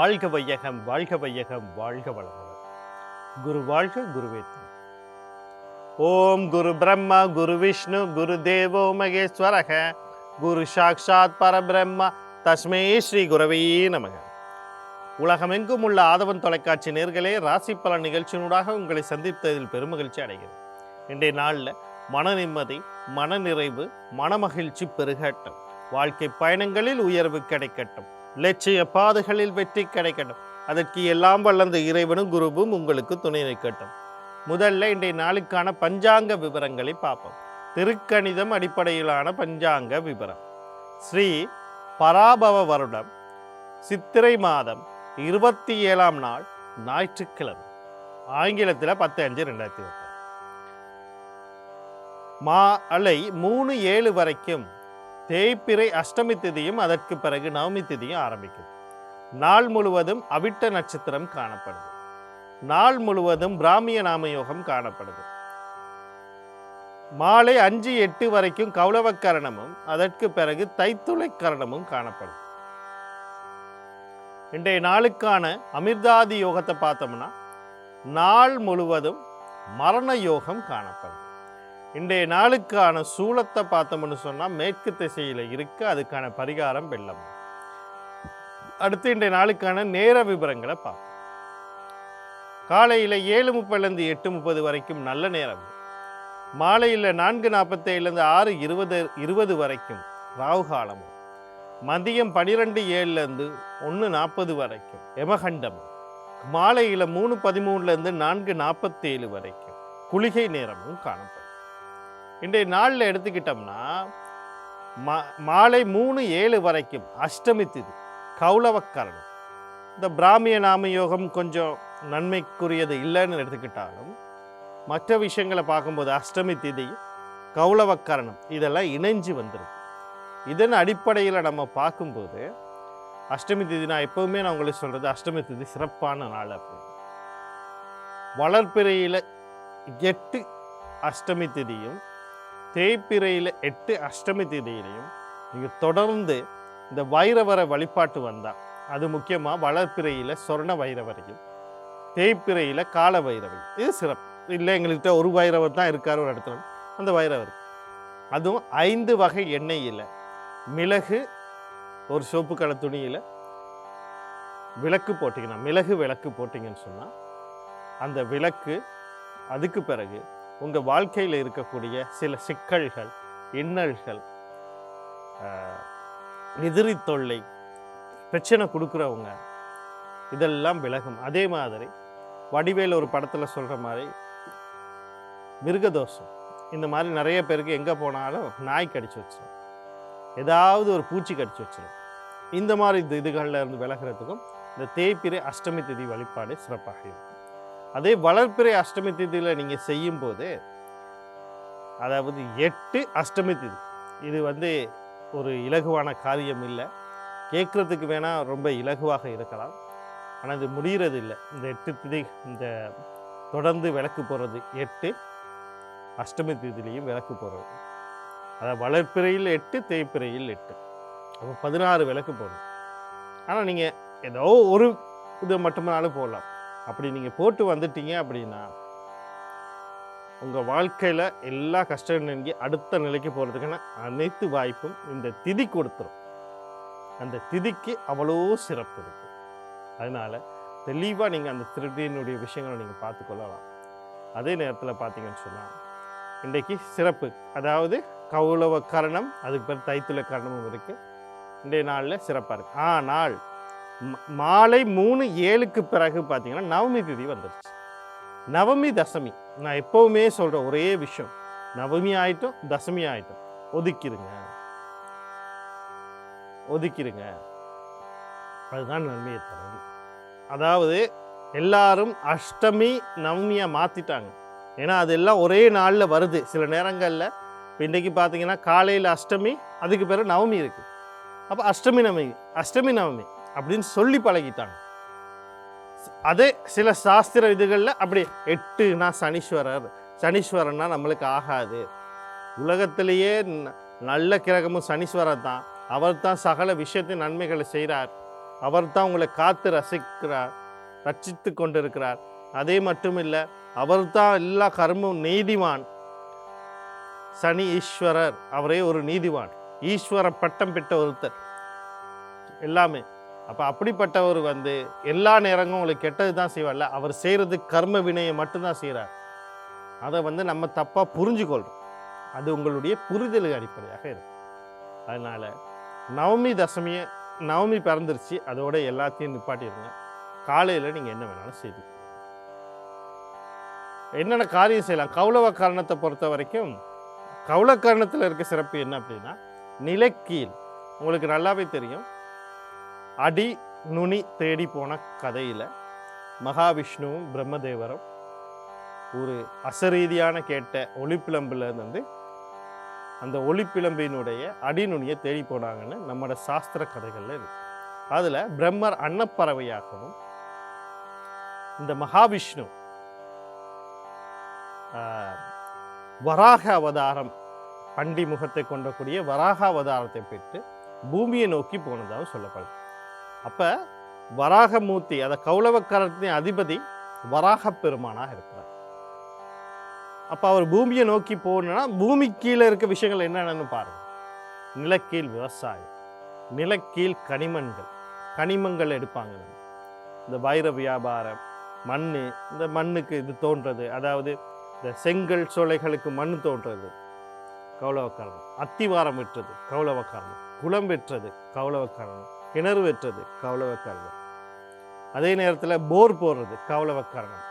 வாழ்க வையகம், வாழ்க வையகம், வாழ்க வளமுடன். குரு வாழ்க, குருவே துணை. ஓம் குரு பிரம்மா, குரு விஷ்ணு, குரு தேவோ மகேஸ்வரக, குரு சாக்ஷாத் பரபிரம்மா, தஸ்மே ஸ்ரீ குரவே நமக. உலகமெங்கும் உள்ள ஆதவன் தொலைக்காட்சி நேர்களே, ராசி பலன் நிகழ்ச்சியினூடாக உங்களை சந்தித்ததில் பெருமகிழ்ச்சி அடைகிறேன். இன்றைய நாளில் மன நிம்மதி, மன நிறைவு, மனமகிழ்ச்சி பெருகட்டும். வாழ்க்கை பயணங்களில் உயர்வு கிடைக்கட்டும். லட்சிய பாதைகளில் வெற்றி கிடைக்கட்டும். அதற்கு எல்லாம் வளர்ந்த இறைவனும் குருவும் உங்களுக்கு துணை நிற்கட்டும். முதல்ல இன்றைய நாளுக்கான பஞ்சாங்க விவரங்களை பார்ப்போம். திருக்கணிதம் அடிப்படையிலான பஞ்சாங்க விவரம். ஸ்ரீ பராபவ வருடம் சித்திரை மாதம் 27ஆம் நாள் ஞாயிற்றுக்கிழமை, ஆங்கிலத்தில் 10/5/2020. மாலை 3:07 வரைக்கும் தேய்பிறை அஷ்டமி திதியும் அதற்கு பிறகு நவமி திதியும் ஆரம்பிக்குது. நாள் முழுவதும் அவிட்ட நட்சத்திரம் காணப்படுது. நாள் முழுவதும் பிராமிய நாமயோகம் காணப்படுது. மாலை 5:08 வரைக்கும் கௌளவக்கரணமும் அதற்கு பிறகு தைத்துளை கரணமும் காணப்படுது. இன்றைய நாளுக்கான அமிர்தாதி யோகத்தை பார்த்தோம்னா நாள் முழுவதும் மரண யோகம் காணப்படுது. இன்றைய நாளுக்கான சூலத்தை பார்த்தோம்னு சொன்னால் மேற்கு திசையில் இருக்கு. அதுக்கான பரிகாரம் வெள்ளம். அடுத்து இன்றைய நாளுக்கான நேர விவரங்களை பார்ப்போம். காலையில் 7:30 8:30 வரைக்கும் நல்ல நேரம். மாலையில் 4:47 6:20 வரைக்கும் ராகு காலமும். மதியம் 12:07 1:40 வரைக்கும் யமகண்டம். மாலையில் 3:13 4:47 வரைக்கும் குளிகை நேரமும் காணப்படும். இன்றைய நாளில் எடுத்துக்கிட்டோம்னா மாலை 3:07 வரைக்கும் அஷ்டமி திதி கௌளவக்கரணம். இந்த பிராமிய நாமயோகம் கொஞ்சம் நன்மைக்குரியது இல்லைன்னு எடுத்துக்கிட்டாலும் மற்ற விஷயங்களை பார்க்கும்போது அஷ்டமி திதி கௌளவக்கரணம் இதெல்லாம் இணைஞ்சு வந்துருக்கு. இதன் அடிப்படையில் நம்ம பார்க்கும்போது அஷ்டமி திதி, நான் எப்போவுமே நான் உங்களுக்கு சொல்கிறது அஷ்டமி திதி சிறப்பான நாள். அப்படி வளர்ப்பிறையில் 8 அஷ்டமி திதியும் தேய்பிறையில் 8 அஷ்டமி திதியிலையும் நீங்கள் தொடர்ந்து இந்த வைரவரை வழிபாட்டு வந்தால், அது முக்கியமாக வளர்ப்பிறையில் சொர்ண வைரவரையும் தேய்பிறையில் கால வைரவை, இது சிறப்பு. இல்லை எங்கள்கிட்ட ஒரு வைரவர் தான் இருக்கார் ஒரு இடத்துல, அந்த வைரவர். அதுவும் 5 வகை எண்ணெயில் மிளகு ஒரு சோப்பு கலர் துணியில் விளக்கு போட்டிங்கன்னா, மிளகு விளக்கு போட்டிங்கன்னு சொன்னால் அந்த விளக்கு அதுக்கு பிறகு உங்கள் வாழ்க்கையில் இருக்கக்கூடிய சில சிக்கல்கள், இன்னல்கள், எதிரி தொல்லை, பிரச்சனை கொடுக்குறவங்க இதெல்லாம் விலகும். அதே மாதிரி வடிவேல் ஒரு படத்தில் சொல்கிற மாதிரி மிருகதோஷம், இந்த மாதிரி நிறைய பேருக்கு எங்கே போனாலும் நாய் கடிச்சு வச்சிடும், ஏதாவது ஒரு பூச்சி கடிச்சு வச்சிடும். இந்த மாதிரி இதுகளில் இருந்து விலகிறதுக்கும் இந்த தேய்பிறை அஷ்டமி திதி வழிபாடு சிறப்பாக இருக்கும். அதே வளர்ப்பிறை அஷ்டமி திதியில் நீங்கள் செய்யும்போது, அதாவது 8 அஷ்டமி திதி, இது ஒரு இலகுவான காரியம் இல்லை. கேட்குறதுக்கு வேணால் ரொம்ப இலகுவாக இருக்கலாம், ஆனால் இது முடிகிறது இல்லை. இந்த 8 திதி, இந்த தொடர்ந்து விளக்கு போடுறது 8 அஷ்டமி திதிலையும் விளக்கு போடுறது, அதாவது வளர்ப்பிறையில் 8 தேய்ப்பிறையில் 8, அப்போ 16 விளக்கு போடணும். ஆனால் நீங்கள் ஏதோ ஒரு இது மட்டுமானாலும் போடலாம். அப்படி நீங்கள் போட்டு வந்துட்டீங்க அப்படின்னா உங்கள் வாழ்க்கையில் எல்லா கஷ்டம் நீங்கி அடுத்த நிலைக்கு போகிறதுக்கான அனைத்து வாய்ப்பும் இந்த திதி கொடுத்துரும். அந்த திதிக்கு அவ்வளோ சிறப்பு இருக்குது. அதனால் தெளிவாக நீங்கள் அந்த திருடியினுடைய விஷயங்களை நீங்கள் பார்த்துக்கொள்ளலாம். அதே நேரத்தில் பார்த்தீங்கன்னு சொன்னால் இன்றைக்கு சிறப்பு, அதாவது கௌளவ கரணம், அதுக்கு பிறகு தைத்துளை கரணமும் இருக்குது. இன்றைய நாளில் சிறப்பாக இருக்குது. ஆனால் மாலை 3:07 பிறகு பார்த்தீங்கன்னா நவமி திதி வந்துடுச்சு. நவமி தசமி, நான் எப்போவுமே சொல்கிற ஒரே விஷயம், நவமி ஆயிட்டும் தசமி ஆயிட்டும் ஒதுக்கிடுங்க, அதுதான் நன்மையை தருது. அதாவது எல்லாரும் அஷ்டமி நவமியாக மாற்றிட்டாங்க. ஏன்னா அதெல்லாம் ஒரே நாளில் வருது. சில நேரங்களில் இப்போ இன்றைக்கி பார்த்தீங்கன்னா காலையில் அஷ்டமி, அதுக்கு பிறகு நவமி இருக்குது. அப்போ அஷ்டமி நவமி அப்படின்னு சொல்லி பழகிட்டாங்க. அதே சில சாஸ்திர இதுகளில் அப்படி 8னா சனீஸ்வரன்னா நம்மளுக்கு ஆகாது. உலகத்திலேயே நல்ல கிரகமும் சனீஸ்வரர் தான். அவர் தான் சகல விஷயத்தின் நன்மைகளை செய்கிறார். அவர் தான் உங்களை காத்து ரட்சித்து கொண்டிருக்கிறார். அதே மட்டும் இல்லை, அவர் தான் எல்லா கர்மம் நீதிவான். சனி ஈஸ்வரர், அவரே ஒரு நீதிவான், ஈஸ்வர பட்டம் பெற்ற ஒருத்தர் எல்லாமே. அப்போ அப்படிப்பட்டவர் எல்லா நேரங்களும் உங்களுக்கு கெட்டது தான் செய்வார்ல, அவர் செய்கிறது கர்ம வினையை மட்டும்தான் செய்கிறார். அதை நம்ம தப்பாக புரிஞ்சுக்கொள்கிறோம். அது உங்களுடைய புரிதலுக்கு அடிப்படையாக இருக்கும். அதனால் நவமி பிறந்துருச்சு, அதோட எல்லாத்தையும் நிப்பாட்டிடுங்க. காலையில் நீங்கள் என்ன வேணாலும் செய்து என்னென்ன காரியம் செய்யலாம். கௌளவ கரணத்தை பொறுத்த வரைக்கும் கௌளவ கரணத்தில் இருக்க சிறப்பு என்ன அப்படின்னா, நிலக்கீழ். உங்களுக்கு நல்லாவே தெரியும், அடி நுனி தேடி போன கதையில் மகாவிஷ்ணுவும் பிரம்மதேவரும் ஒரு அசரீதியான கேட்ட ஒளிப்பிளம்புலேருந்து அந்த ஒளிப்பிளம்பினுடைய அடிநுனியை தேடி போனாங்கன்னு நம்மளோட சாஸ்திர கதைகளில் இருக்கு. அதில் பிரம்மர் அன்னப்பறவையாகவும், இந்த மகாவிஷ்ணு வராக அவதாரம், பண்டி முகத்தை கொண்டக்கூடிய வராக அவதாரத்தை பெற்று பூமியை நோக்கி போனதாகவும் சொல்லப்படுது. அப்போ வராகமூர்த்தி, அதை கௌளவக்கரத்தின் அதிபதி வராக பெருமானாக இருக்கிறார். அப்போ அவர் பூமியை நோக்கி போகணுன்னா பூமி கீழே இருக்க விஷயங்கள் என்னென்னு பாருங்கள். நிலக்கீழ் விவசாயம், நிலக்கீழ் கனிமங்கள் எடுப்பாங்க. இந்த வைர வியாபாரம், மண், இந்த மண்ணுக்கு இது தோன்றது, அதாவது இந்த செங்கல் சோலைகளுக்கு மண் தோன்றது கௌளவக்கரணம், அத்திவாரம் வெட்டுறது கௌளவக்கரணம், குளம் வெட்டுறது கௌளவக்கரணம், கிணறு வெட்டுறது கௌளவக்கரணம், அதே நேரத்தில் போர் போடுறது கௌளவக்கரணம்,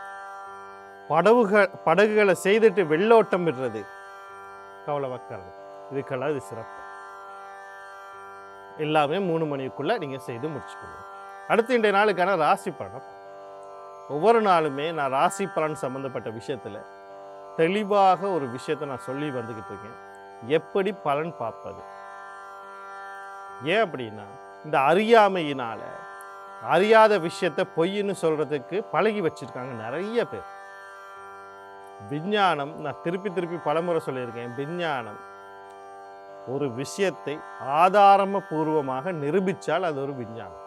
படகுகளை செய்துட்டு வெள்ளோட்டம் விடுறது கௌளவக்கரணம். இதுக்கெல்லாம் இது சிறப்பு. எல்லாமே 3 மணிக்குள்ளே நீங்கள் செய்து முடிச்சுக்கணும். அடுத்து இன்றைய நாளுக்கான ராசி பலன். ஒவ்வொரு நாளுமே நான் ராசி பலன் சம்மந்தப்பட்ட விஷயத்தில் தெளிவாக ஒரு விஷயத்தை நான் சொல்லி வந்துக்கிட்டு இருக்கேன். எப்படி பலன் பார்ப்பது? ஏன் அப்படின்னா, இந்த அறியாமையினால் அறியாத விஷயத்தை பொய்ன்னு சொல்கிறதுக்கு பழகி வச்சுருக்காங்க நிறைய பேர். விஞ்ஞானம், நான் திருப்பி பலமுறை சொல்லியிருக்கேன், விஞ்ஞானம் ஒரு விஷயத்தை ஆதாரபூர்வமாக நிரூபித்தால் அது ஒரு விஞ்ஞானம்.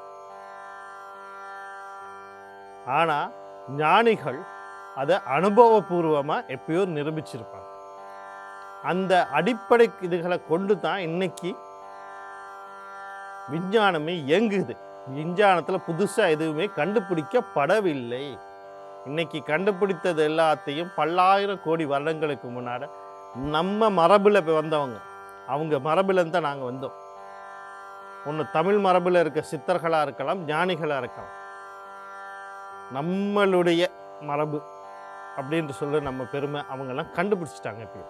ஆனால் ஞானிகள் அதை அனுபவபூர்வமாக எப்பயோ நிரூபிச்சிருப்பாங்க. அந்த அடிப்படை இதுகளை கொண்டு தான் இன்னைக்கு விஞ்ஞானமே இயங்குது. விஞ்ஞானத்தில் புதுசாக எதுவுமே கண்டுபிடிக்கப்படவில்லை. இன்னைக்கு கண்டுபிடித்தது எல்லாத்தையும் பல்லாயிரம் கோடி வருடங்களுக்கு முன்னாடி நம்ம மரபில் வந்தவங்க, அவங்க மரபுலேருந்து தான் நாங்கள் வந்தோம். ஒன்று தமிழ் மரபில் இருக்க சித்தர்களாக இருக்கலாம், ஞானிகளாக இருக்கலாம். நம்மளுடைய மரபு அப்படின்ட்டு சொல்ல நம்ம பெருமை அவங்கெல்லாம் கண்டுபிடிச்சிட்டாங்க. இப்போ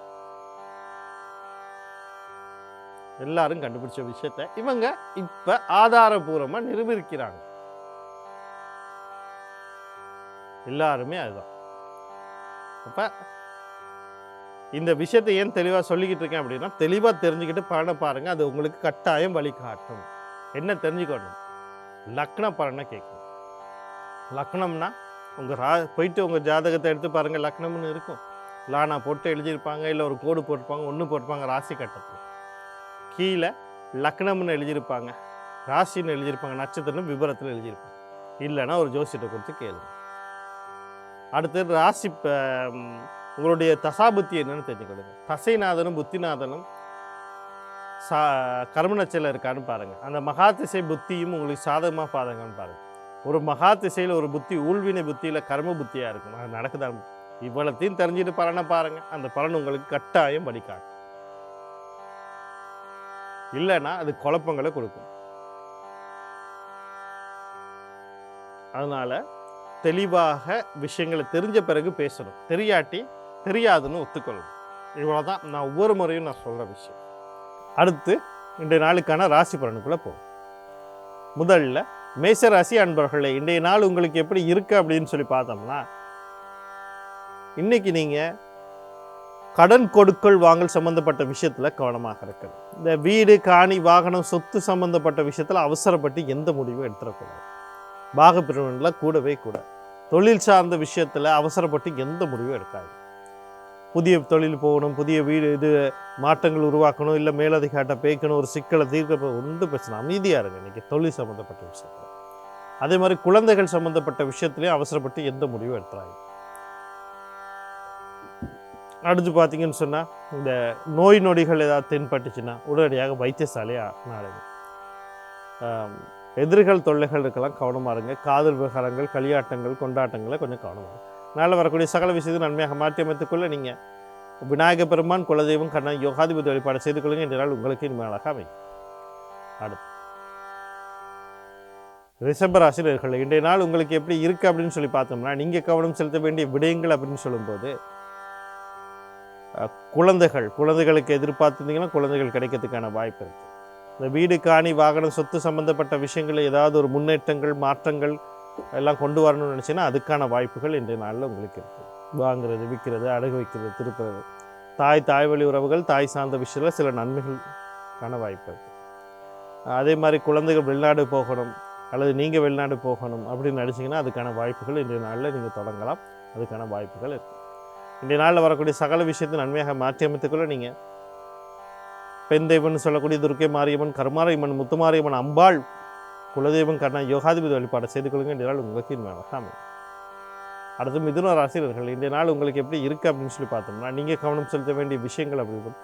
எல்லாரும் கண்டுபிடிச்ச விஷயத்தை இவங்க இப்போ ஆதாரபூர்வமாக நிரூபிக்கிறாங்க. எல்லாருமே அதுதான். அப்போ இந்த விஷயத்தை ஏன் தெளிவாக சொல்லிக்கிட்டு இருக்கேன் அப்படின்னா, தெளிவாக தெரிஞ்சுக்கிட்டு பலனை பாருங்கள். அது உங்களுக்கு கட்டாயம் வழிகாட்டும். என்ன தெரிஞ்சுக்கணும்? லக்ன பலனை கேட்கணும். லக்னம்னா உங்கள் போயிட்டு உங்கள் ஜாதகத்தை எடுத்து பாருங்கள், லக்னம்னு இருக்கும். லானா போட்டு எழுதியிருப்பாங்க, இல்லை ஒரு கோடு போட்டிருப்பாங்க, ஒன்று போட்டிருப்பாங்க ராசி கட்டத்தில். கீழே லக்னம்னு எழுதியிருப்பாங்க, ராசின்னு எழுதியிருப்பாங்க, நட்சத்திரம் விபரத்தில் எழுதியிருப்பாங்க. இல்லைன்னா ஒரு ஜோசியத்தை கொடுத்து கேளுங்க. அடுத்தது ராசி உங்களுடைய தசாபுத்தி என்னன்னு தெரிஞ்சுக்கொள்ளுங்க. தசைநாதனும் புத்திநாதனும் கர்மநச்சையில் இருக்கான்னு பாருங்கள். அந்த மகா திசை புத்தியும் உங்களுக்கு சாதகமாக பாதகம்னு பாருங்கள். ஒரு மகா திசையில் ஒரு புத்தி ஊழ்வினை புத்தியில் கர்ம புத்தியாக இருக்கும். அது நடக்குதான். இவ்வளத்தையும் தெரிஞ்சுட்டு பலனை பாருங்கள். அந்த பலன் உங்களுக்கு கட்டாயம் படிக்காது. இல்லைன்னா அது குழப்பங்களை கொடுக்கும். அதனால் தெளிவாக விஷயங்களை தெரிஞ்ச பிறகு பேசணும். தெரியாட்டி தெரியாதுன்னு ஒத்துக்கொள்ளணும். இவ்வளோதான் நான் ஒவ்வொரு முறையும் நான் சொல்கிற விஷயம். அடுத்து இன்றைய நாளுக்கான ராசி பலனுக்குள்ளே போகும். முதல்ல மேசராசி அன்பர்களே, இன்றைய நாள் உங்களுக்கு எப்படி இருக்குது அப்படின்னு சொல்லி பார்த்தோம்னா, இன்றைக்கி நீங்கள் கடன் கொடுக்கல் வாங்கல் சம்மந்தப்பட்ட விஷயத்தில் கவனமாக இருக்கணும். இந்த வீடு காணி வாகனம் சொத்து சம்மந்தப்பட்ட விஷயத்தில் அவசரப்பட்டு எந்த முடிவும் எடுத்துடக்கூடாது. பாகப்பிரிவினையில் கூடவே கூட தொழில் சார்ந்த விஷயத்தில் அவசரப்பட்டு எந்த முடிவும் எடுக்காது. புதிய தொழில் போகணும், புதிய வீடு இது மாற்றங்கள் உருவாக்கணும், இல்லை மேலதிகாட்ட பேக்கணும், ஒரு சிக்கலை தீர்க்க ஒன்றும் பிரச்சனை. அமைதியாக இருங்க இன்றைக்கி தொழில் சம்மந்தப்பட்ட விஷயத்தில். அதே மாதிரி குழந்தைகள் சம்பந்தப்பட்ட விஷயத்துலையும் அவசரப்பட்டு எந்த முடிவும் எடுத்துறாங்க. அடுத்து பார்த்தீங்கன்னு சொன்னால் இந்த நோய் நொடிகள் ஏதாவது தென்பட்டுச்சுன்னா உடனடியாக வைத்தியசாலையை நாடுங்க. எதிர்கள் தொல்லைகள் இருக்கலாம், கவனமாக இருங்க. காதல் விவகாரங்கள், களியாட்டங்கள், கொண்டாட்டங்களை கொஞ்சம் கவனமாக இருங்க. நாளில் வரக்கூடிய சகல விஷயத்தை நன்மையாக மாற்றி அமைத்துக்கொள்ள நீங்கள் விநாயக பெருமான், குலதெய்வம், கண்ணன், யோகாதிபதி வழிபாடு செய்து கொள்ளுங்க. இன்றைய நாள் உங்களுக்கு இனிமேலாக அமையும். அடுத்து ரிஷபராசினர்கள், இன்றைய நாள் உங்களுக்கு எப்படி இருக்குது அப்படின்னு சொல்லி பார்த்தோம்னா, நீங்கள் கவனம் செலுத்த வேண்டிய விடயங்கள் அப்படின்னு சொல்லும்போது குழந்தைகளுக்கு எதிர்பார்த்துருந்தீங்கன்னா குழந்தைகள் கிடைக்கிறதுக்கான வாய்ப்பு இருக்குது. இந்த வீடு, காணி, வாகனம், சொத்து சம்பந்தப்பட்ட விஷயங்களில் ஏதாவது ஒரு முன்னேற்றங்கள், மாற்றங்கள் எல்லாம் கொண்டு வரணும்னு நினச்சிங்கன்னா அதுக்கான வாய்ப்புகள் இன்றைய நாளில் உங்களுக்கு இருக்குது. வாங்குறது, விற்கிறது, அடகு வைக்கிறது, திருப்புறது, தாய் வழி உறவுகள், தாய் சார்ந்த விஷயத்தில் சில நன்மைகளுக்கான வாய்ப்பு இருக்குது. அதே மாதிரி குழந்தைகள் வெளிநாடு போகணும் அல்லது நீங்கள் வெளிநாடு போகணும் அப்படின்னு நினச்சிங்கன்னா அதுக்கான வாய்ப்புகள் இன்றைய நாளில் நீங்கள் தொடங்கலாம். அதுக்கான வாய்ப்புகள் இருக்குது. இன்றைய நாளில் வரக்கூடிய சகல விஷயத்தை நன்மையாக மாற்றி அமைத்துக்குள்ள நீங்கள் பெண் தெய்வம்னு சொல்லக்கூடிய துர்க்கை மாரியம்மன், கருமாரியம்மன், முத்துமாரியம்மன், அம்பாள், குலதெய்வம், கண்ணன், யோகாதிபதி வழிபாடு செய்து கொள்ளுங்க. இன்றைய நாள் உங்களுக்கு இனிமேலாக அமையும். அடுத்து மிதுன ராசினர்கள், இன்றைய நாள் உங்களுக்கு எப்படி இருக்குது அப்படின்னு சொல்லி பார்த்தோம்னா, நீங்கள் கவனம் செலுத்த வேண்டிய விஷயங்கள் அப்படின்னு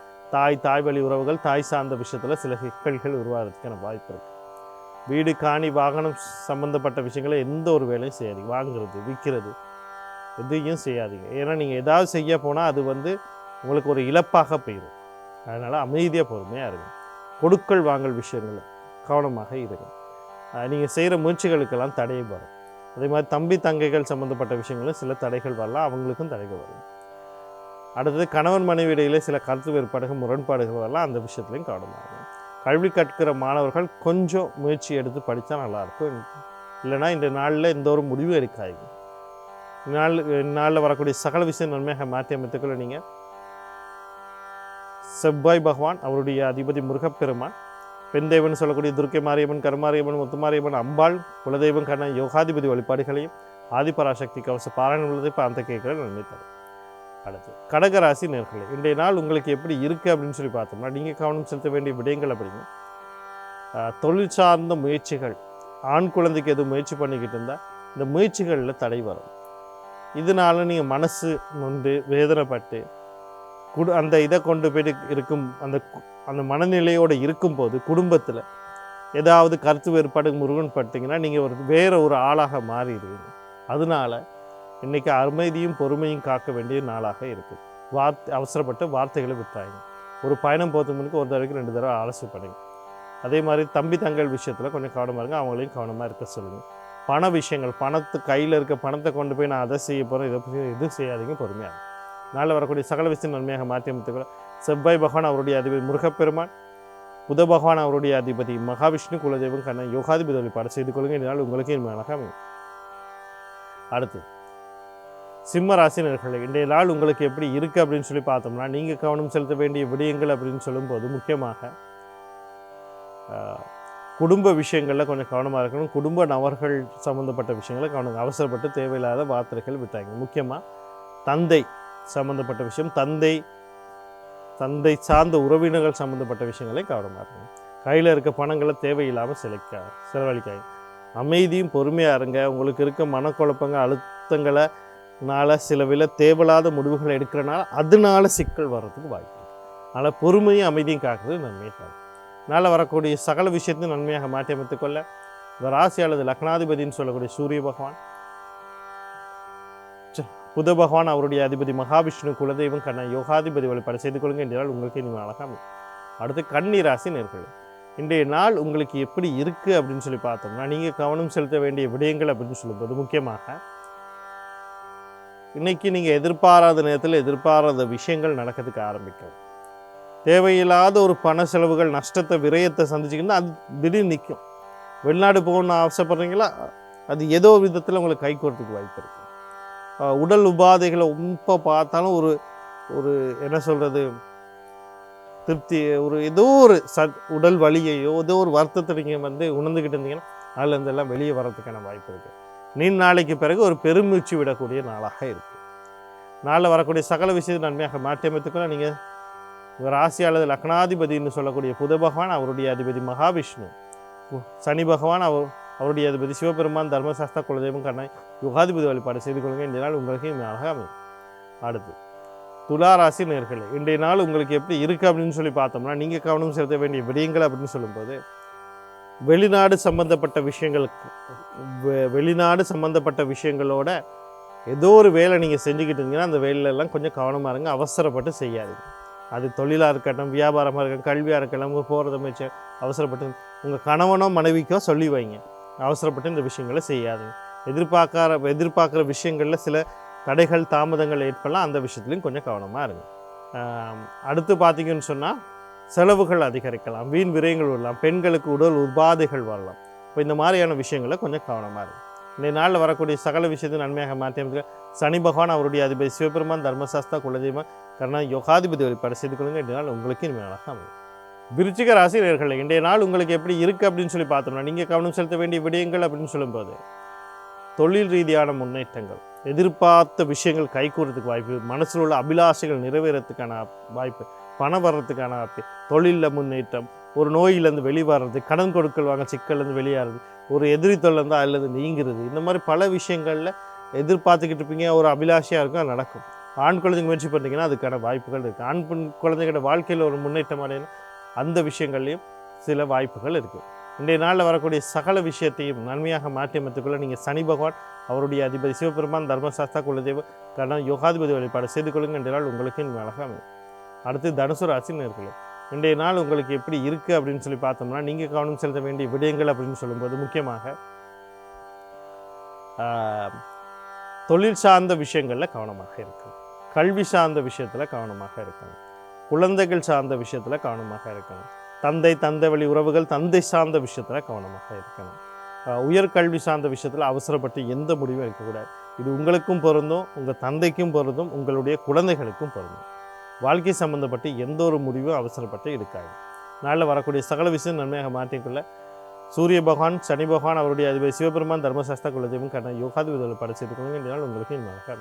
தாய் வழி உறவுகள், தாய் சார்ந்த விஷயத்தில் சில சிக்கல்கள் உருவாகிறதுக்கான வாய்ப்பு இருக்குது. வீடு, காணி, வாகனம் சம்மந்தப்பட்ட விஷயங்களை எந்த ஒரு வேலையும் செய்யாதீங்க. வாங்குறது, விற்கிறது எதையும் செய்யாதீங்க. ஏன்னா நீங்கள் ஏதாவது செய்ய போனால் அது உங்களுக்கு ஒரு இழப்பாக போயிடும். அதனால் அமைதியாக பொறுமையாக இருங்க. கொடுக்கல் வாங்கல் விஷயங்கள் கவனமாக இருங்க. நீங்கள் செய்கிற முயற்சிகளுக்கெல்லாம் தடை வரும். அதே மாதிரி தம்பி தங்கைகள் சம்மந்தப்பட்ட விஷயங்களும் சில தடைகள் வரலாம், அவங்களுக்கும் தடைகள் வரும். அடுத்தது கணவன் மனைவி இடையிலே சில கருத்து வேறுபாடுகள், முரண்பாடுகள் வரலாம், அந்த விஷயத்துலையும் கவனமாக இருக்கும். கல்வி கற்கிற மாணவர்கள் கொஞ்சம் முயற்சி எடுத்து படித்தா நல்லாயிருக்கும். இல்லைனா இந்த நாளில் எந்த ஒரு முடிவு எடுக்காது. நாளில் வரக்கூடிய சகல விஷயம் நன்மையாக மாற்றி அமைத்துக்குள்ள நீங்கள் செவ்வாய் பகவான், அவருடைய அதிபதி முருகப்பெருமான், பெண் தெய்வம்னு சொல்லக்கூடிய துர்க்கை மாரியம்மன், கருமாரியம்மன், முத்துமாரியம்மன், அம்பாள், குலதெய்வம், கண்ணன், யோகாதிபதி வழிபாடுகளையும் ஆதிபராசக்தி கவச பாராயணம் உள்ளதை இப்போ அந்த கேட்குற நன்மை தரும். அடுத்து கடகராசி நேர்களே, இன்றைய நாள் உங்களுக்கு எப்படி இருக்குது அப்படின்னு சொல்லி பார்த்தோம்னா, நீங்கள் கவனம் செலுத்த வேண்டிய விடயங்கள் அப்படின்னு தொழில் சார்ந்த முயற்சிகள், ஆண் குழந்தைக்கு எதுவும் முயற்சி பண்ணிக்கிட்டு இருந்தால் இந்த முயற்சிகளில் தடை வரும். இதனால நீங்கள் மனசு நொந்து வேதனைப்பட்டு அந்த இதை கொண்டு போய்ட்டு இருக்கும் அந்த மனநிலையோடு இருக்கும்போது குடும்பத்தில் ஏதாவது கருத்து வேறுபாடு முருகன் பட்டிங்கன்னா நீங்கள் வேறு ஒரு ஆளாக மாறிடுவீங்க. அதனால இன்றைக்கி அமைதியும் பொறுமையும் காக்க வேண்டிய நாளாக இருக்குது. அவசரப்பட்டு வார்த்தைகளை விட்டாங்க. ஒரு பயணம் போகிறதுக்கு முன்னுக்கு ஒரு தடவைக்கு 2 தடவை ஆலோசனை பண்ணுங்க. அதே மாதிரி தம்பி தங்கள் விஷயத்தில் கொஞ்சம் கவனமாக இருங்க, அவங்களையும் கவனமாக இருக்க சொல்லுங்கள். பண விஷயங்கள், கையில் இருக்க பணத்தை கொண்டு போய் நான் அதை செய்ய போகிறேன், எதுவும் செய்யாதீங்க, பொறுமையாக. நாளில் வரக்கூடிய சகல விஷயம் நன்மையாக மாற்றி அமைத்துக்கொள்ள செவ்வாய் பகவான், அவருடைய அதிபதி முருகப்பெருமான், புத பகவான், அவருடைய அதிபதி மகாவிஷ்ணு, குலதெய்வம், கண்ணன், யோகாதிபதி வழிபாடு செய்து கொள்ளுங்க. இதனால் உங்களுக்கு இனிமையாக அமையும். அடுத்து சிம்ம ராசினர்களே, இன்றைய நாள் உங்களுக்கு எப்படி இருக்குது அப்படின்னு சொல்லி பார்த்தோம்னா, நீங்கள் கவனம் செலுத்த வேண்டிய விடயங்கள் அப்படின்னு சொல்லும்போது முக்கியமாக குடும்ப விஷயங்களில் கொஞ்சம் கவனமாக இருக்கணும். குடும்ப நபர்கள் சம்மந்தப்பட்ட விஷயங்களை கவனம், அவசரப்பட்டு தேவையில்லாத வார்த்தைகள் விட்டாங்க. முக்கியமாக தந்தை சம்மந்தப்பட்ட விஷயம், தந்தை சார்ந்த உறவினர்கள் சம்மந்தப்பட்ட விஷயங்களை கவனமாக இருக்கணும். கையில் இருக்க பணங்களை தேவையில்லாமல் செலவழிக்காங்க. அமைதியும் பொறுமையாக இருங்க. உங்களுக்கு இருக்க மனக்குழப்பங்கள், அழுத்தங்களால் சில தேவையில்லாத முடிவுகளை எடுக்கிறனால அதனால சிக்கல் வர்றதுக்கு வாய்ப்பு. அதனால் பொறுமையும் அமைதியும் காக்குறது நன்மையை தரும். அதனால் வரக்கூடிய சகல விஷயத்தையும் நன்மையாக மாற்றி அமைத்துக்கொள்ள இந்த ராசி அல்லது லக்னாதிபதினு சொல்லக்கூடிய சூரிய பகவான், புத பகவான், அவருடைய அதிபதி மகாவிஷ்ணு, குலதெய்வம், கண்ணன், யோகாதிபதி வழிபாடு செய்து கொள்ளுங்க. இன்றைய நாள் உங்களுக்கு இனிமே அழகாக. அடுத்து கன்னி ராசி நேர்கள், இன்றைய நாள் உங்களுக்கு எப்படி இருக்குது அப்படின்னு சொல்லி பார்த்தோம்னா, நீங்கள் கவனம் செலுத்த வேண்டிய விடயங்கள் அப்படின்னு சொல்லும்போது முக்கியமாக இன்றைக்கி நீங்கள் எதிர்பாராத நேரத்தில் எதிர்பாராத விஷயங்கள் நடக்கிறதுக்கு ஆரம்பிக்கும். தேவையில்லாத ஒரு பண செலவுகள், நஷ்டத்தை, விரயத்தை சந்திச்சிங்கன்னா அது திடீர்னு நிற்கும். வெளிநாடு போகணுன்னு ஆசைப்படுறீங்களா, அது ஏதோ விதத்தில் உங்களுக்கு கை கோர்த்துக்கு வாய்ப்பு இருக்குது. உடல் உபாதைகளை இப்போ பார்த்தாலும் ஒரு என்ன சொல்கிறது, திருப்தி, ஏதோ ஒரு உடல் வலியையோ ஏதோ ஒரு வருத்தத்தை நீங்கள் உணர்ந்துக்கிட்டு இருந்தீங்கன்னா அதில் இருந்தெல்லாம் வெளியே வர்றதுக்கான வாய்ப்பு இருக்குது. நீண்ட நாளைக்கு பிறகு ஒரு பெருமூச்சு விடக்கூடிய நாளாக இருக்குது. நாளில் வரக்கூடிய சகல விஷயத்தை நன்மையாக மாற்றி அமைத்துக்கொள்ள நீங்கள் ராசி அல்லது லக்னாதிபதினு சொல்லக்கூடிய புத பகவான், அவருடைய அதிபதி மகாவிஷ்ணு, சனி பகவான், அவருடைய அதிபதி சிவபெருமான் தர்மசாஸ்தா குலதெய்வம் கண்ணாய் யுகாதிபதி வழிபாடு செய்து கொள்ளுங்க. இன்றைய நாள் உங்களுக்கு இனிமையாக அமையும். அடுத்து துலா ராசி நேயர்களே, இன்றைய நாள் உங்களுக்கு எப்படி இருக்குது அப்படின்னு சொல்லி பார்த்தோம்னா, நீங்கள் கவனம் செலுத்த வேண்டிய விடயங்கள் அப்படின்னு சொல்லும்போது, வெளிநாடு சம்பந்தப்பட்ட விஷயங்களுக்கு வெளிநாடு சம்பந்தப்பட்ட விஷயங்களோட ஏதோ ஒரு வேலை நீங்கள் செஞ்சுக்கிட்டு இருந்தீங்கன்னா அந்த வேலையிலலாம் கொஞ்சம் கவனமாக இருங்க. அவசரப்பட்டு செய்யாதீங்க. அது தொழிலாக இருக்கட்டும், வியாபாரமாக இருக்கட்டும், கல்வியாக இருக்கலாம், போகிறத முயற்சி அவசரப்பட்டு உங்கள் கணவனோ மனைவிக்கோ சொல்லி வைங்க. அவசரப்பட்டு இந்த விஷயங்களை செய்யாதீங்க. எதிர்பார்க்குற விஷயங்களில் சில தடைகள் தாமதங்கள் ஏற்படலாம். அந்த விஷயத்துலையும் கொஞ்சம் கவனமாக இருங்க. அடுத்து பார்த்தீங்கன்னு சொன்னால் செலவுகள் அதிகரிக்கலாம், வீண் விரயங்கள் வரலாம், பெண்களுக்கு உடல் உபாதைகள் வரலாம். இப்போ இந்த மாதிரியான விஷயங்களில் கொஞ்சம் கவனமாக இருக்கும். இந்த நாளில் வரக்கூடிய சகல விஷயத்தை நன்மையாக மாற்றி சனி பகவான் அவருடைய அதிபதி சிவபெருமான் தர்மசாஸ்தா குலதெய்வம் கர்ணா யோகாதிபதி வழிபாடு செய்து கொள்ளுங்க. இன்றைய நாள் உங்களுக்கு இனிமையாக அமையும். விருச்சிக ராசி நேயர்களே, இன்றைய நாள் உங்களுக்கு எப்படி இருக்குது அப்படின்னு சொல்லி பார்த்தோம்னா, நீங்கள் கவனம் செலுத்த வேண்டிய விடயங்கள் அப்படின்னு சொல்லும்போது, தொழில் ரீதியான முன்னேற்றங்கள், எதிர்பார்த்த விஷயங்கள் கைகூறதுக்கு வாய்ப்பு, மனசில் உள்ள அபிலாஷைகள் நிறைவேறத்துக்கான வாய்ப்பு, பணம் வர்றதுக்கான வாய்ப்பு, தொழிலில் முன்னேற்றம், ஒரு நோயிலேருந்து வெளிவரது, கடன் கொடுக்கல் வாங்க சிக்கல்லேருந்து வெளியாகிறது, ஒரு எதிரி தொல்லேருந்து அதில் நீங்கிறது, இந்த மாதிரி பல விஷயங்களில் எதிர்பார்த்துக்கிட்டு இருப்பீங்க. ஒரு அபிலாஷையாக இருக்கும், அது நடக்கும். ஆண் குழந்தைங்க முயற்சி பண்ணுறீங்கன்னா அதுக்கான வாய்ப்புகள் இருக்குது. ஆண் பெண் குழந்தைகளோட வாழ்க்கையில் ஒரு முன்னேற்றம் அடையணும், அந்த விஷயங்கள்லையும் சில வாய்ப்புகள் இருக்குது. இன்றைய நாளில் வரக்கூடிய சகல விஷயத்தையும் நன்மையாக மாற்றி அமைத்துக்கொள்ள நீங்கள் சனி பகவான் அவருடைய அதிபதி சிவபெருமான் தர்மசாஸ்தா குலதெய்வ கர்ணா யோகாதிபதி வழிபாடு செய்து கொள்ளுங்க. இன்றைய நாள் உங்களுக்கு அழகாக அமையும். அடுத்து தனுசு ராசி நேயர்களே, இன்றைய நாள் உங்களுக்கு எப்படி இருக்குது அப்படின்னு சொல்லி பார்த்தோம்னா, நீங்கள் கவனம் செலுத்த வேண்டிய விடயங்கள் அப்படின்னு சொல்லும்போது முக்கியமாக தொழில் சார்ந்த விஷயங்களில் கவனமாக இருக்கணும், கல்வி சார்ந்த விஷயத்தில் கவனமாக இருக்கணும், குழந்தைகள் சார்ந்த விஷயத்தில் கவனமாக இருக்கணும், தந்தை வழி உறவுகள் தந்தை சார்ந்த விஷயத்தில் கவனமாக இருக்கணும், உயர்கல்வி சார்ந்த விஷயத்தில் அவசரப்பட்டு எந்த முடிவும் இருக்கக்கூடாது. இது உங்களுக்கும் பொருந்தும், உங்கள் தந்தைக்கும் பொருந்தும், உங்களுடைய குழந்தைகளுக்கும் பொருந்தும். வாழ்க்கை சம்மந்தப்பட்டு எந்த ஒரு முடிவும் அவசரப்பட்டு எடுக்காது. நாளில் வரக்கூடிய சகல விஷயம் நன்மையாக மாற்றிக்கொள்ள சூரிய பகவான் சனி பகவான் அவருடைய அதிபதி சிவபெருமான் தர்மசாஸ்தா குலதெய்வம் கர்ணா யோகாதிபதி படைச்சிருக்கணும். இன்றைய நாள் உங்களுக்கு இனிமையாக.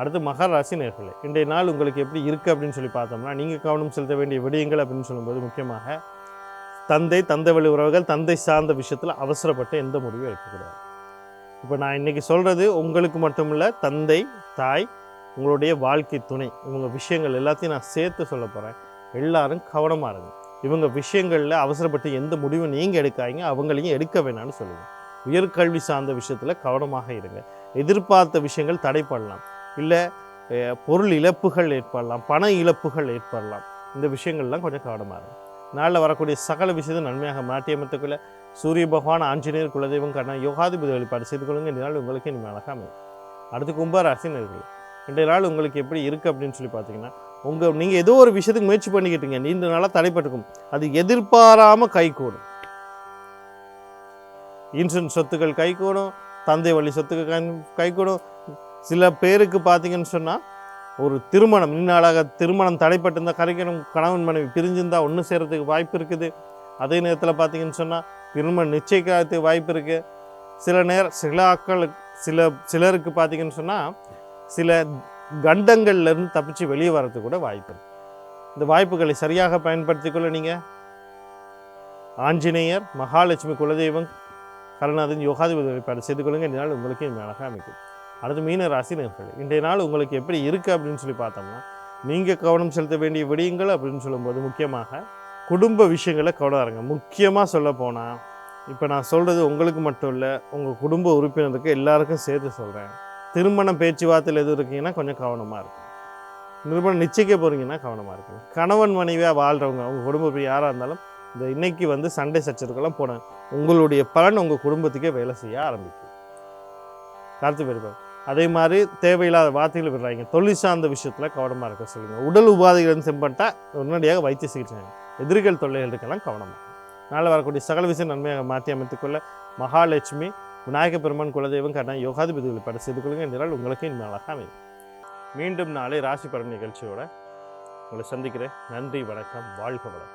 அடுத்து மகர ராசி நேயர்களே, இன்றைய நாள் உங்களுக்கு எப்படி இருக்குது அப்படின்னு சொல்லி பார்த்தோம்னா, நீங்கள் கவனம் செலுத்த வேண்டிய விடயங்கள் அப்படின்னு சொல்லும்போது முக்கியமாக தந்தை வழி உறவுகள் தந்தை சார்ந்த விஷயத்தில் அவசரப்பட்டு எந்த முடிவும் எடுக்கக்கூடாது. இப்போ நான் இன்றைக்கி சொல்கிறது உங்களுக்கு மட்டும் இல்லை, தந்தை தாய் உங்களுடைய வாழ்க்கை துணை இவங்க விஷயங்கள் எல்லாத்தையும் நான் சேர்த்து சொல்ல போகிறேன். எல்லாரும் கவனமாக இருங்க. இவங்க விஷயங்களில் அவசரப்பட்டு எந்த முடிவும் நீங்கள் எடுக்காதீங்க, அவங்களையும் எடுக்க வேணான்னு சொல்லுங்கள். உயர்கல்வி சார்ந்த விஷயத்தில் கவனமாக இருங்க. எதிர்பார்த்த விஷயங்கள் தடைப்படலாம், இல்லை பொருள் இழப்புகள் ஏற்படலாம், பண இழப்புகள் ஏற்படலாம். இந்த விஷயங்கள்லாம் கொஞ்சம் கவனமாக இருக்கும். நாளில் வரக்கூடிய சகல விஷயத்தை நன்மையாக மாற்றி அமைத்துக்குள்ள சூரிய பகவான் ஆஞ்சநேயர் குலதெய்வம் கர்ணா யோகாதிபதி வழிபாடு செய்து கொள்ளுங்க. இந்த நாள் உங்களுக்கு இனிமையாக அமையும். அடுத்து கும்பராசி நேயர்களே, இன்றைய நாள் உங்களுக்கு எப்படி இருக்குது அப்படின்னு சொல்லி பார்த்தீங்கன்னா, நீங்கள் ஏதோ ஒரு விஷயத்துக்கு முயற்சி பண்ணிக்கிட்டீங்க, நீண்ட நாளாக தடைப்பட்டுக்கும், அது எதிர்பாராமல் கைகூடும். இன்சூரன்ஸ் சொத்துக்கள் கைகூடும், தந்தை வழி சொத்துக்கள் கைகூடும். சில பேருக்கு பார்த்தீங்கன்னு சொன்னால், ஒரு திருமணம் நீண்ட திருமணம் தடைப்பட்டிருந்தால் கரைக்கணும், கணவன் மனைவி பிரிஞ்சிருந்தால் ஒன்று சேர்கிறதுக்கு வாய்ப்பு இருக்குது. அதே நேரத்தில் பார்த்தீங்கன்னு சொன்னால் திருமணம் நிச்சயிக்கிறதுக்கு வாய்ப்பு இருக்குது. சிலருக்கு பார்த்தீங்கன்னு சொன்னால் சில கண்டங்கள்லேருந்து தப்பிச்சு வெளியே வர்றதுக்கு கூட வாய்ப்பு இருக்குது. இந்த வாய்ப்புகளை சரியாக பயன்படுத்திக்கொள்ள நீங்கள் ஆஞ்சநேயர் மகாலட்சுமி குலதெய்வம் கருணாதன் யோகாதிபதி வழிபாடு செய்து கொள்ளுங்க. இந்த நாள் உங்களுக்கு அழகாக அமைக்கும். அடுத்து மீன ராசி நேயர்களே, இன்றைய நாள் உங்களுக்கு எப்படி இருக்குது அப்படின்னு சொல்லி பார்த்தோம்னா, நீங்கள் கவனம் செலுத்த வேண்டிய விடயங்கள் அப்படின்னு சொல்லும்போது முக்கியமாக குடும்ப விஷயங்களை கவனம் இருங்க. முக்கியமாக சொல்ல போனால், இப்போ நான் சொல்கிறது உங்களுக்கு மட்டும் இல்லை, உங்கள் குடும்ப உறுப்பினருக்கு எல்லாருக்கும் சேர்த்து சொல்கிறேன். திருமணம் பேச்சுவார்த்தையில் எது இருக்கீங்கன்னா கொஞ்சம் கவனமாக இருக்கும். நிறுவனம் நிச்சயிக்க போகிறீங்கன்னா கவனமாக இருக்கணும். கணவன் மனைவியாக வாழ்கிறவங்க உங்கள் குடும்பம் யாராக இருந்தாலும் இந்த இன்னைக்கு சண்டை சச்சரவுக்கெல்லாம் போனேன், உங்களுடைய பலன் உங்கள் குடும்பத்துக்கே வேலை செய்ய ஆரம்பிக்கும். கருத்து வேறுபாடு. அதே மாதிரி தேவையில்லாத வார்த்தைகள் விடுறாங்க. தொழில் சார்ந்த விஷயத்தில் கவனமாக இருக்க சொல்லுங்கள். உடல் உபாதைகள் செம்பட்டால் உடனடியாக வைத்திய சிகிச்சை, எதிரிகள் தொல்லைகள் இருக்கலாம், கவனமாக. நாளில் வரக்கூடிய சகல விஷயம் நன்மையாக மாற்றி அமைத்துக்கொள்ள மகாலட்சுமி விநாயக பெருமான் குலதெய்வம் கர்ணா யோகாதிபதி வழிபாடு செய்து கொள்ளுங்க. என்றால் உங்களுக்கு இனிமையாக அமையும். மீண்டும் நாளை ராசி பலன் நிகழ்ச்சியோட உங்களை சந்திக்கிறேன். நன்றி, வணக்கம், வாழ்க வளம்.